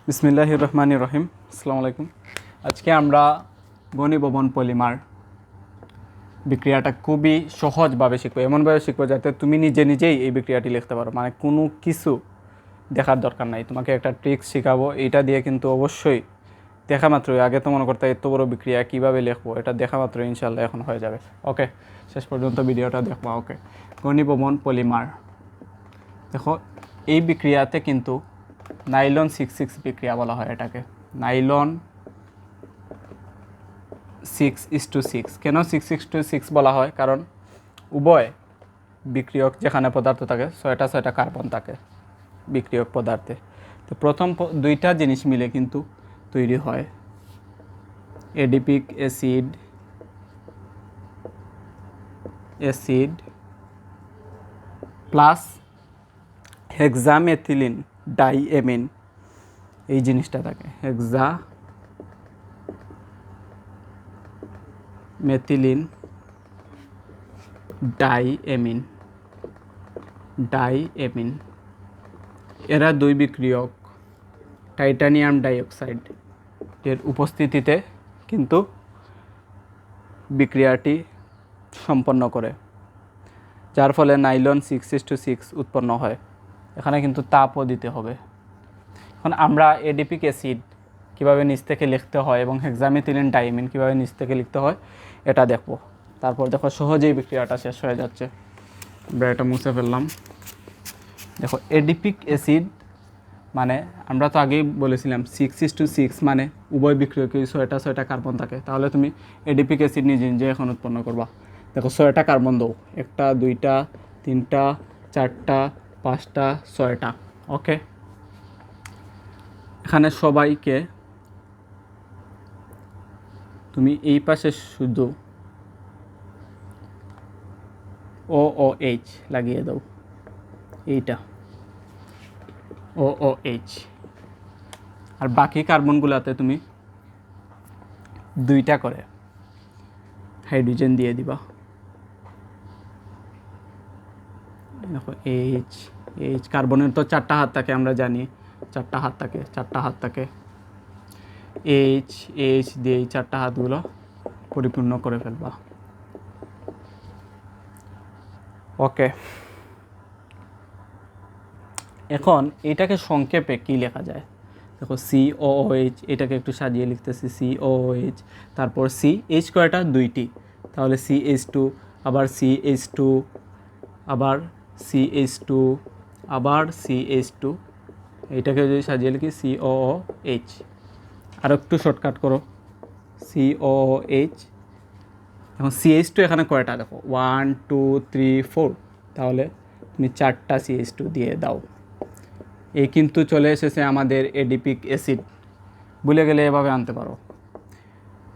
বিসমিল্লাহির রহমানির রহিম। আসসালামু আলাইকুম। আজকে আমরা ঘনীভবন পলিমার বিক্রিয়াটা খুবই সহজভাবে শিখবো, এমনভাবে শিখবো যাতে তুমি নিজেই এই বিক্রিয়াটি লিখতে পারো। মানে কোনো কিছু দেখার দরকার নাই, তোমাকে একটা ট্রিক্স শেখাবো। এইটা দিয়ে কিন্তু অবশ্যই দেখা মাত্রই, আগে তো মনে করতে এত বড় বিক্রিয়া কীভাবে লিখবো, এটা দেখা মাত্রই ইনশাল্লাহ এখন হয়ে যাবে। ওকে, শেষ পর্যন্ত ভিডিওটা দেখবো। ওকে, ঘনীভবন পলিমার। দেখো, এই বিক্রিয়াতে কিন্তু নাইলন 6,6 বিক্রিয়া বলা হয় এটাকে। নাইলন 6:6। কেন 6:6 বলা হয়? কারণ উভয় বিক্রিয়ক যেখানে পদার্থ থাকে, ছয়টা কার্বন থাকে বিক্রিয়ক পদার্থে। তো প্রথম দুইটা জিনিস মিলে কিন্তু তৈরি হয় এডিপিক অ্যাসিড প্লাস হেক্সামেথিলিন ডাইএমিন। এই জিনিসটা থাকে হেক্সামেথিলিন ডাইএমিন। এরা দুই বিক্রিয়ক টাইটানিয়াম ডাইঅক্সাইড এর উপস্থিতিতে কিন্তু বিক্রিয়াটি সম্পন্ন করে, যার ফলে নাইলন 6:6 উৎপন্ন হয়। এখানে কিন্তু তাপও দিতে হবে। এখন আমরা এডিপিক অ্যাসিড কীভাবে নিচ থেকে লিখতে হয় এবং হেক্সামেথিলিন ডাইমিন কীভাবে নিচ থেকে লিখতে হয় এটা দেখব। তারপর দেখো, সহজেই বিক্রিয়াটা শেষ হয়ে যাচ্ছে। আমরা এটা মুছে ফেললাম। দেখো, এডিপিক অ্যাসিড মানে আমরা তো আগেই বলেছিলাম 6:6 মানে উভয় বিক্রিয়কে ছয়টা কার্বন থাকে। তাহলে তুমি এডিপিক অ্যাসিড নিজে এখন উৎপন্ন করবা। দেখো, 6টা কার্বন দাও, 1টা 2টা 3টা 4টা 5টা 6টা। ওকে, এখানে সবাইকে তুমি এই পাশে শুধু OOH লাগিয়ে দাও, এইটা OOH। আর বাকি কার্বনগুলোতে তুমি 2টা করে হাইড্রোজেন দিয়ে দিবা। দেখো, এইচ কার্বনের তো 4টা হাত থাকে, আমরা জানি 4টা হাত থাকে। এইচ দিয়ে এই 4টা হাতগুলো পরিপূর্ণ করে ফেলবা। ওকে, এখন এটাকে সংক্ষেপে কি লেখা যায়? দেখো, COOH, এটাকে একটু সাজিয়ে লিখতেছি COOH। তারপর CH কয়টা? 2টি। তাহলে CH2, আবার CH2, আবার CH2, আবার CH2। এইটাকে যদি সাজিয়ে লিখি COOH। আর একটু শর্টকাট করো, COOH। এখন CH2 এখানে কয়টা? দেখো, 1 2 3 4। তাহলে তুমি 4টা CH2 দিয়ে দাও। এই কিন্তু চলে এসেছে আমাদের এডিপিক অ্যাসিড। ভুলে গেলে এভাবে আনতে পারো।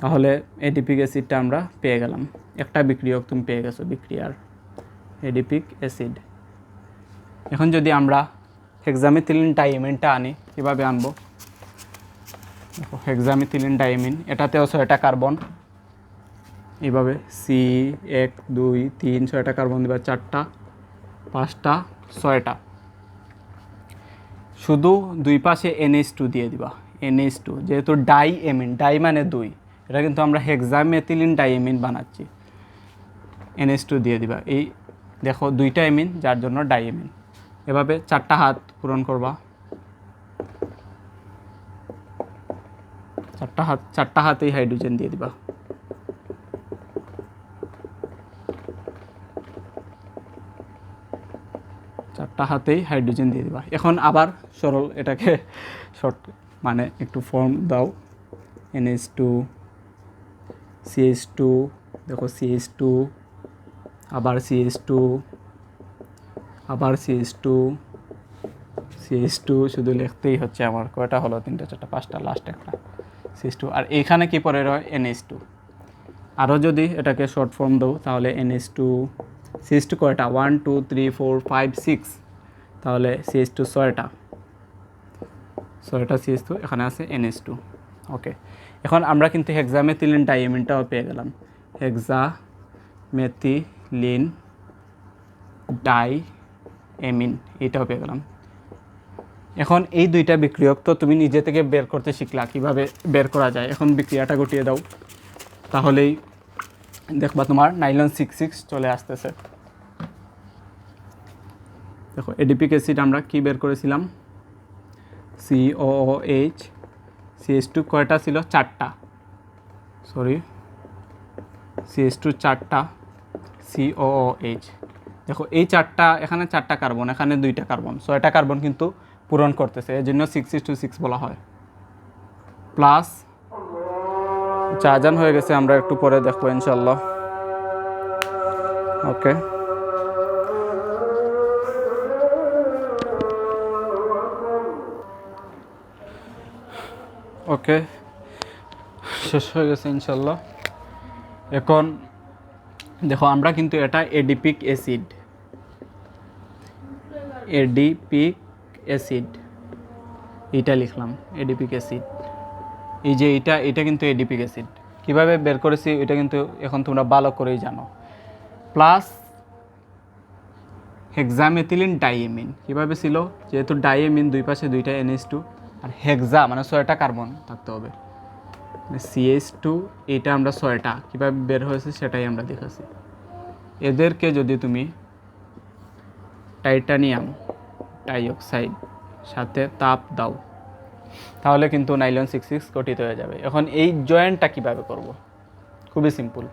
তাহলে এডিপিক অ্যাসিডটা আমরা পেয়ে গেলাম। একটা বিক্রিয়ক তুমি পেয়ে গেছো, বিক্রিয়ার এডিপিক অ্যাসিড। এখন যদি আমরা হেক্সামেথিলিন ডাইমিনটা আনি, কীভাবে আনবো? দেখো, হেক্সামেথিলিন ডাইমিন, এটাতেও 6টা কার্বন। এইভাবে C1 2 3 6টা কার্বন দিবা, 4টা 5টা 6টা। শুধু দুই পাশে NH2 দিয়ে দিবা। NH2 যেহেতু ডাইএমিন, ডাই মানে 2, এটা কিন্তু আমরা হেক্সামেথিলিন ডাইএমিন বানাচ্ছি। NH2 দিয়ে দিবা। এই দেখো, 2টা এমিন, যার জন্য ডাইএমিন। এভাবে 4টা হাত পূরণ করবা। 4টা হাতেই হাইড্রোজেন দিয়ে দিবা। এখন আবার সরল এটাকে শর্ট মানে একটু ফর্ম দাও। NH2 CH2, দেখো CH2, আবার CH2, আবার CH2 শুধু লিখতেই হচ্ছে আমার। কয়টা হলো? 3টা 4টা 5টা, লাস্ট একটা CH2। আর এইখানে কি পরে রয়? NH2। আরও যদি এটাকে শর্ট ফর্ম দাও তাহলে NH2 CH2 কয়টা? 1 2 3 4 5 6। তাহলে CH2 6টা CH2, এখানে আছে NH2। ওকে, এখন আমরা কিন্তু হেক্সামেথিলিন ডাইএমিনটাও পেয়ে গেলাম। হেক্সামেথিলিন ডাইএমিন এটাও পেয়ে গেলাম। এখন এই দুইটা বিক্রিয়ক তো তুমি নিজে থেকে বের করতে শিখলা, কীভাবে বের করা যায়। এখন বিক্রিয়াটা ঘটিয়ে দাও, তাহলেই দেখবা তোমার নাইলন 6,6 চলে আসতেছে। দেখো এডিপিক অ্যাসিড আমরা কি বের করেছিলাম, COOH, CH2 কয়টা ছিল, 4টা, সরি CH2 4টা, COOH। দেখো এই 4টা, এখানে 4টা কার্বন, এখানে 2টা কার্বন, 6টা কার্বন কিন্তু পূরণ করতেছে, এর জন্য 6:6 বলা হয়। প্লাস আজান হয়ে গেছে, আমরা একটু পরে দেখবো ইনশাল্লাহ। ওকে, ওকে, শেষ হয়ে গেছে ইনশাল্লাহ। এখন দেখো আমরা কিন্তু এটা এডিপিক অ্যাসিড, এটা লিখলাম এডিপিক অ্যাসিড। এই যে এটা কিন্তু এডিপিক অ্যাসিড। কীভাবে বের করেছি এটা কিন্তু এখন তোমরা ভালো করেই জানো। প্লাস হেক্সামেথিলিন ডাইএমিন কীভাবে ছিল, যেহেতু ডাইএমিন দুই পাশে 2টা NH2 আর হেক্সা মানে 6টা কার্বন থাকতে হবে, CH2, এটা আমরা 6টা কীভাবে বের হয়েছে সেটাই আমরা দেখাচ্ছি। এদেরকে যদি তুমি টাইটানিয়াম ডাইঅক্সাইড সাথে তাপ দাও, তাহলে কিন্তু নাইলন 6,6 গঠিত হয়ে যাবে। এখন এই জয়েন্টটা কীভাবে করব, খুবই সিম্পল।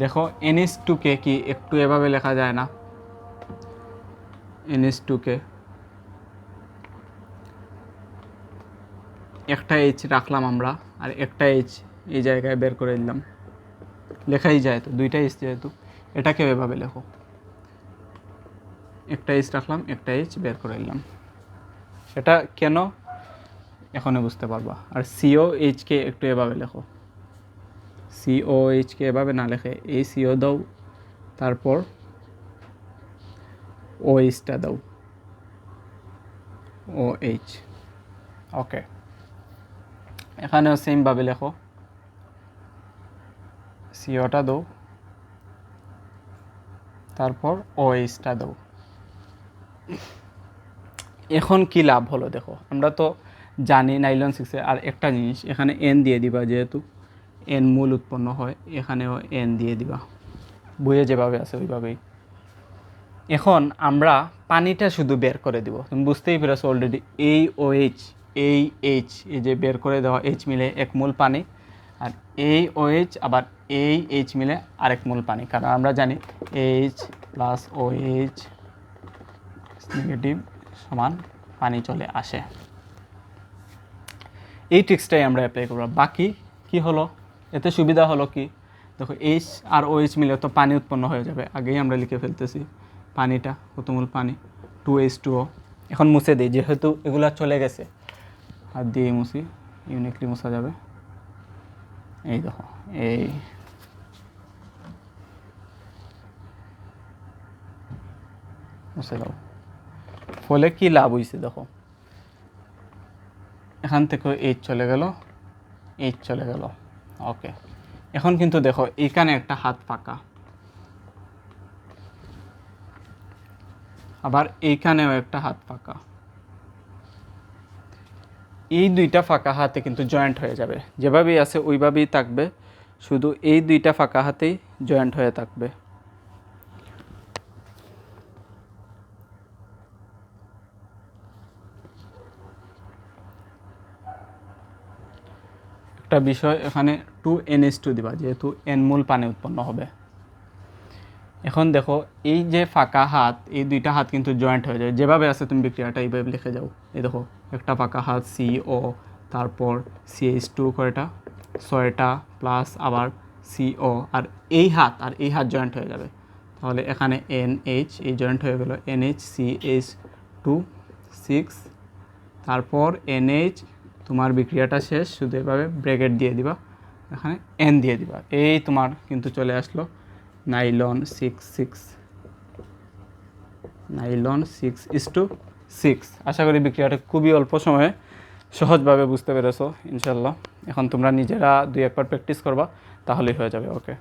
দেখো NH2কে কি একটু এভাবে লেখা যায় না, NH2কে একটা H রাখলাম আমরা, আর একটা H এই জায়গায় বের করে দিলাম, লেখাই যায় তো, 2টা H যেহেতু, এটাকে এভাবে লেখো, একটা H রাখলাম, একটা H বের করে দিলাম। সেটা কেন এখনই বুঝতে পারবা। আর COH-কে একটু এভাবে লেখো, COH-কে এভাবে না লেখে এই CO দাও, তারপর OH-টা দাও, OH। ওকে, এখানেও সেমভাবে লেখো, CO-টা দাও, তারপর OH-টা দাও। এখন কি লাভ হলো দেখো, আমরা তো জানি নাইলন 6-এ আর একটা জিনিস, এখানে N দিয়ে দিবা, যেহেতু N মূল উৎপন্ন হয়, এখানেও N দিয়ে দিবা, বইয়ে যেভাবে আছে ওইভাবেই। এখন আমরা পানিটা শুধু বের করে দিব, তুমি বুঝতেই পেরেছো অলরেডি। এই OH, এই H, এই যে বের করে দেওয়া H মিলে 1 মোল পানি, আর এই OH আবার এই H মিলে আরেক মোল পানি, কারণ আমরা জানি H প্লাস OH নেগেটিভ সমান পানি চলে আসে। এই ট্রিক্সটাই আমরা অ্যাপ্লাই করব। বাকি কি হলো, এতে সুবিধা হলো কি, দেখো H আর OH মিলে তো পানি উৎপন্ন হয়ে যাবে, আগেই আমরা লিখে ফেলতেছি পানিটা, কত মোল পানি, 2H2O। এখন মুছে দিই, যেহেতু এগুলা চলে গেছে, হাত দিয়ে মুছি, ইউনিকলি মুছা যাবে। এই দেখো, এই মুছে দাও। ফলে কি লাভ হয়েছে দেখো, এখান থেকে H চলে গেল, H চলে গেল। ওকে, এখন কিন্তু দেখো এখানে একটা হাত ফাঁকা, আবার এইখানেও একটা হাত ফাঁকা। এই 2টা ফাঁকা হাতে কিন্তু জয়েন্ট হয়ে যাবে, যেভাবেই আছে ওইভাবেই থাকবে, শুধু এই 2টা ফাঁকা হাতেই জয়েন্ট হয়ে থাকবে। একটা বিষয়, এখানে 2NH2 দিবা, যেহেতু N মোল পানি উৎপন্ন হবে। এখন দেখো এই যে ফাঁকা হাত, এই 2টা হাত কিন্তু জয়েন্ট হয়ে যায়, যেভাবে আছে তুমি বিক্রিয়াটা এইভাবে লিখে যাও। এই দেখো একটা ফাঁকা হাত CO, তারপর CH2 কয়টা, 6টা, প্লাস আবার CO, আর এই হাত আর এই হাত জয়েন্ট হয়ে যাবে, তাহলে এখানে NH, এই জয়েন্ট হয়ে গেল NHCH2 6, তারপর NH, তোমার বিক্রিয়াটা শেষ, শুধু এভাবে ব্র্যাকেট দিয়ে দিবা, এখানে N দিয়ে দিবা, এই তোমার কিন্তু চলে আসলো নাইলন 6:6। আশা করি বিক্রিয়াটা খুবই অল্প সময়ে সহজভাবে বুঝতে পেরেছো ইনশাল্লাহ। এখন তোমরা নিজেরা 2-1 বার প্র্যাকটিস করবা, তাহলেই হয়ে যাবে। ওকে।